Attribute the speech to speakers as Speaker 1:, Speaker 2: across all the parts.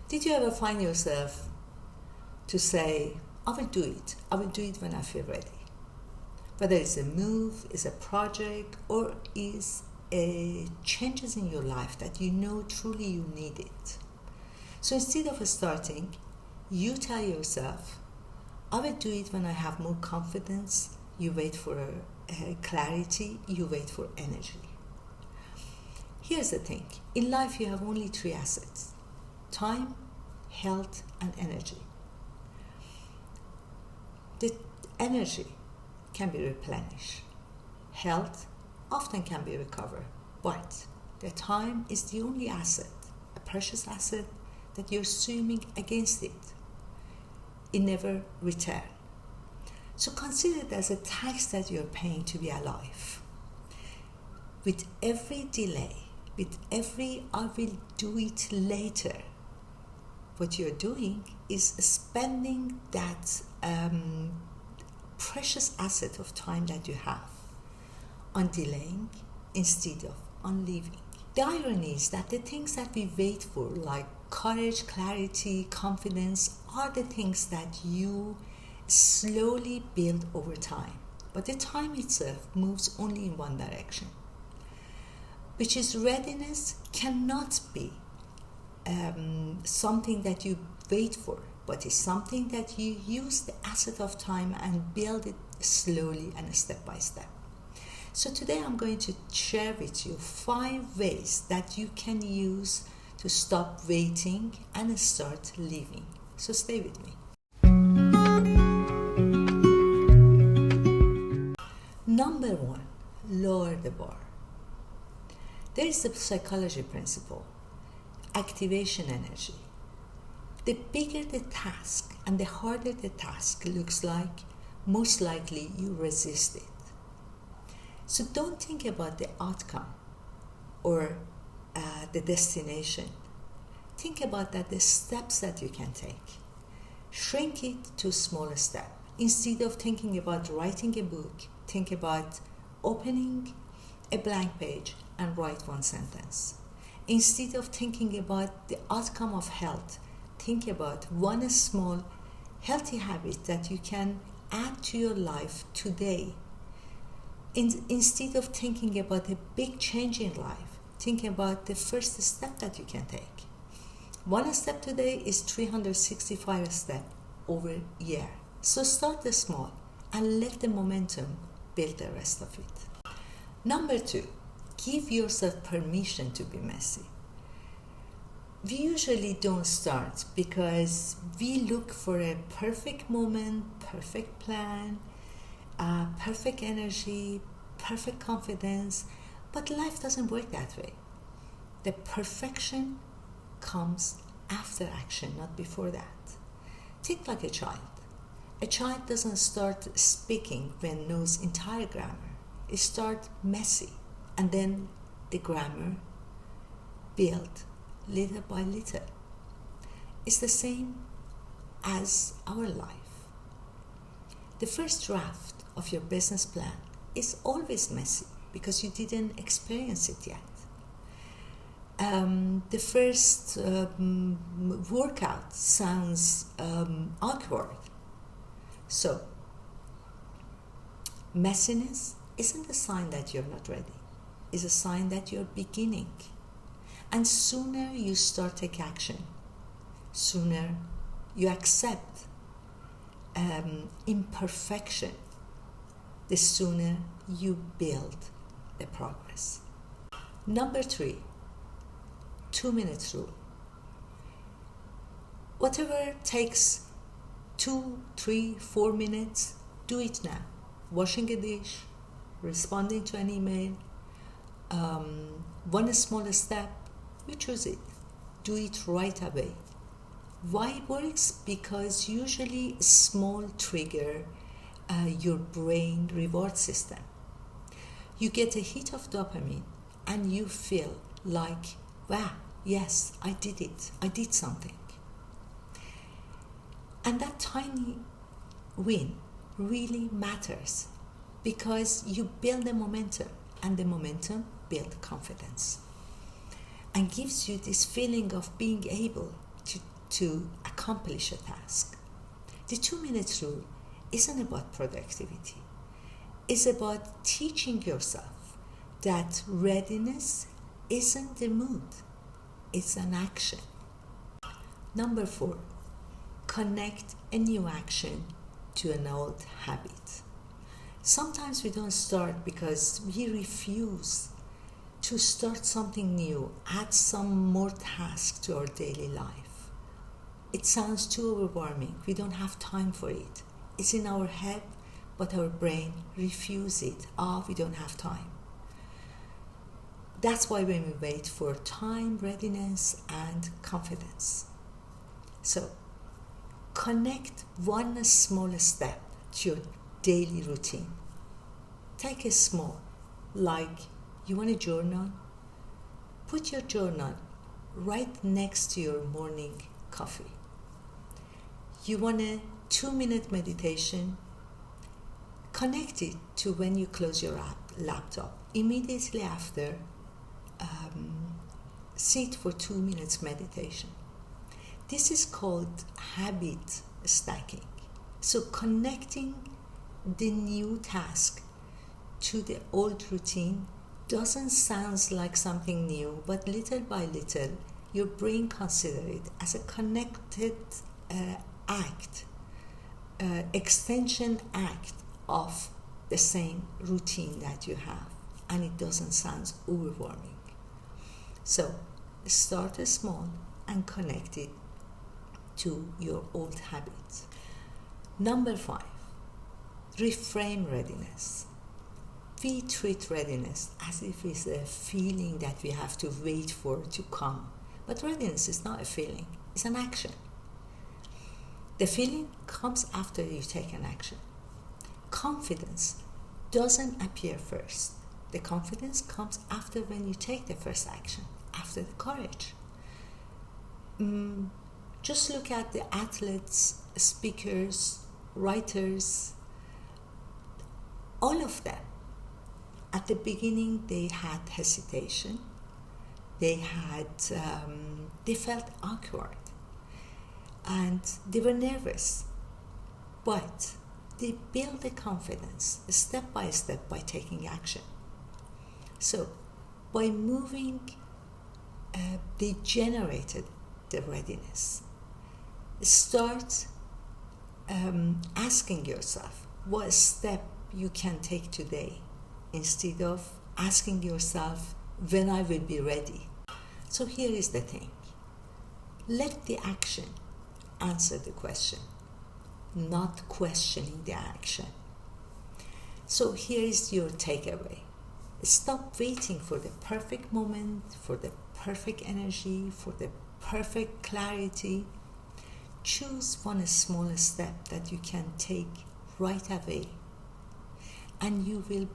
Speaker 1: Did you ever find yourself to say, I will do it. I will do it when I feel ready. Whether it's a move, is a project, or is a changes in your life that you know truly you need it. So instead of starting, you tell yourself, I will do it when I have more confidence. You wait for clarity, you wait for energy. Here's the thing. In life, you have only 3 assets: time, health, and energy. The energy can be replenished. Health often can be recovered. But the time is the only asset, a precious asset, that you're swimming against it. It never returns. So consider it as a tax that you're paying to be alive. With every delay, with every I will do it later, what you're doing is spending that precious asset of time that you have on delaying instead of on living. The irony is that the things that we wait for, like courage, clarity, confidence, are the things that you slowly build over time. But the time itself moves only in one direction, which is readiness cannot be something that you wait for, but is something that you use the asset of time and build it slowly and step by step. So today I'm going to share with you 5 ways that you can use to stop waiting and start living. So stay with me. Number 1, lower the bar. There is a psychology principle, activation energy. The bigger the task and the harder the task looks like, most likely you resist it. So don't think about the outcome or the destination. Think about the steps that you can take. Shrink it to a smaller step. Instead of thinking about writing a book, think about opening a blank page and write 1 sentence. Instead of thinking about the outcome of health, think about 1 small healthy habit that you can add to your life today. Instead of thinking about a big change in life, think about the first step that you can take. 1 step today is 365 steps over a year. So start small and let the momentum build the rest of it. Number 2, give yourself permission to be messy. We usually don't start because we look for a perfect moment, perfect plan, perfect energy, perfect confidence, but life doesn't work that way. The perfection comes after action, not before that. Think like a child. A child doesn't start speaking when knows entire grammar. It starts messy, and then the grammar built little by little. It's the same as our life. The first draft of your business plan is always messy because you didn't experience it yet. The first workout sounds awkward. So, messiness isn't a sign that you're not ready. It's a sign that you're beginning. And sooner you start take action, sooner you accept imperfection, the sooner you build the progress. Number 3, 2 minutes rule. Whatever takes 2, 3, 4 minutes, do it now. Washing a dish, responding to an email, 1 small step, you choose it. Do it right away. Why it works? Because usually small trigger your brain reward system. You get a hit of dopamine and you feel like, wow, yes, I did it. I did something. And that tiny win really matters because you build the momentum, and the momentum builds confidence and gives you this feeling of being able to to accomplish a task. The 2 minute rule isn't about productivity. It's about teaching yourself that readiness isn't the mood, it's an action. Number 4, connect a new action to an old habit. Sometimes we don't start because we refuse to start something new, add some more tasks to our daily life. It sounds too overwhelming. We don't have time for it. It's in our head, but our brain refuses it. We don't have time. That's why when we wait for time, readiness, and confidence. So, connect one small step to your daily routine. Take a small, like you want a journal? Put your journal right next to your morning coffee. You want a 2 minute meditation? Connect it to when you close your laptop. Immediately after, sit for 2 minutes meditation. This is called habit stacking. So connecting the new task to the old routine doesn't sound like something new, but little by little, your brain considers it as a connected act, extension act of the same routine that you have, and it doesn't sound overwhelming. So start small and connect it to your old habits. Number 5, reframe readiness. We treat readiness as if it's a feeling that we have to wait for to come. But readiness is not a feeling, it's an action. The feeling comes after you take an action. Confidence doesn't appear first. The confidence comes after when you take the first action, after the courage. Just look at the athletes, speakers, writers, all of them. At the beginning, they had hesitation. They felt awkward, and they were nervous. But they built the confidence step by step by taking action. So, by moving, they generated the readiness. Start asking yourself what step you can take today, instead of asking yourself when I will be ready. So here is the thing. Let the action answer the question, not questioning the action. So here is your takeaway. Stop waiting for the perfect moment, for the perfect energy, for the perfect clarity. Choose one small step that you can take right away, and you will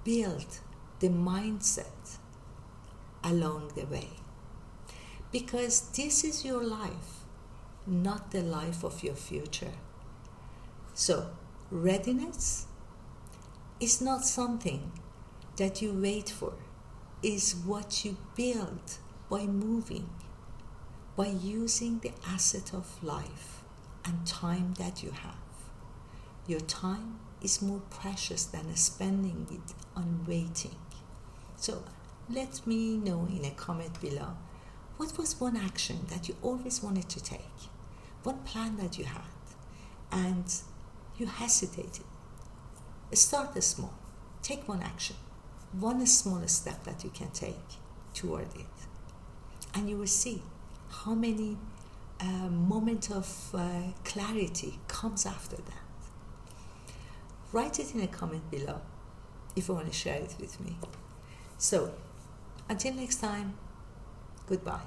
Speaker 1: build the mindset along the way. Because this is your life, not the life of your future. So, readiness is not something that you wait for, is what you build by moving, by using the asset of life and time that you have. Your time is more precious than spending it on waiting. So let me know in a comment below, what was one action that you always wanted to take? One plan that you had and you hesitated? Start small. Take one action. One small step that you can take toward it. And you will see how many moments of clarity comes after that. Write it in a comment below if you want to share it with me. So, until next time, goodbye.